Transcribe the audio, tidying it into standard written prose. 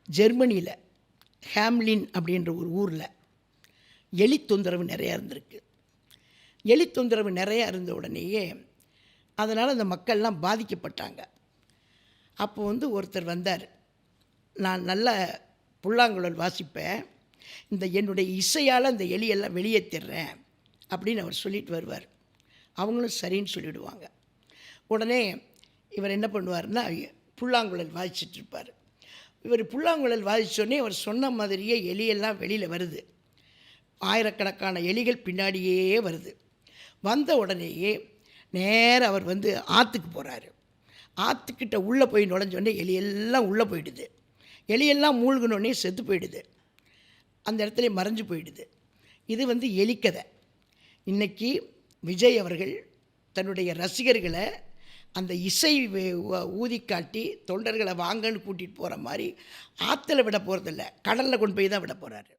ஜெர்மனியில் ஹேம்லின் அப்படின்ற ஒரு ஊரில் எலி தொந்தரவு நிறையா இருந்திருக்கு. எலி தொந்தரவு நிறையா இருந்த உடனேயே அதனால் அந்த மக்கள்லாம் பாதிக்கப்பட்டாங்க. அப்போ ஒருத்தர் வந்தார். நான் நல்ல புல்லாங்குழல் வாசிப்பேன், இந்த என்னுடைய இசையால் அந்த எலியெல்லாம் வெளியேற்றிடுறேன் அப்படின்னு அவர் சொல்லிட்டு வருவார். அவங்களும் சரின்னு சொல்லிவிடுவாங்க. உடனே இவர் என்ன பண்ணுவார்னா, புல்லாங்குழல் வாசிச்சிட்ருப்பார். இவர் புல்லாங்குழல் வாசித்தோடனே அவர் சொன்ன மாதிரியே எலியெல்லாம் வெளியில் வருது. ஆயிரக்கணக்கான எலிகள் பின்னாடியே வருது. வந்த உடனேயே நேராக அவர் ஆற்றுக்கு போகிறாரு. ஆற்றுக்கிட்ட உள்ளே போய் நுழைஞ்சோடனே எலியெல்லாம் உள்ளே போயிடுது. எலியெல்லாம் மூழ்கினோடனே செத்து போயிடுது. அந்த இடத்துல மறைஞ்சு போயிடுது. இது எலிக்கதை. இன்றைக்கி விஜய் அவர்கள் தன்னுடைய ரசிகர்களை அந்த இசை ஊதி காட்டி தொண்டர்களை வாங்கன்னு கூட்டிகிட்டு போகிற மாதிரி ஆற்றுல விட போகிறதில்ல, கடலில் கொண்டு போய் தான் விட போகிறாரு.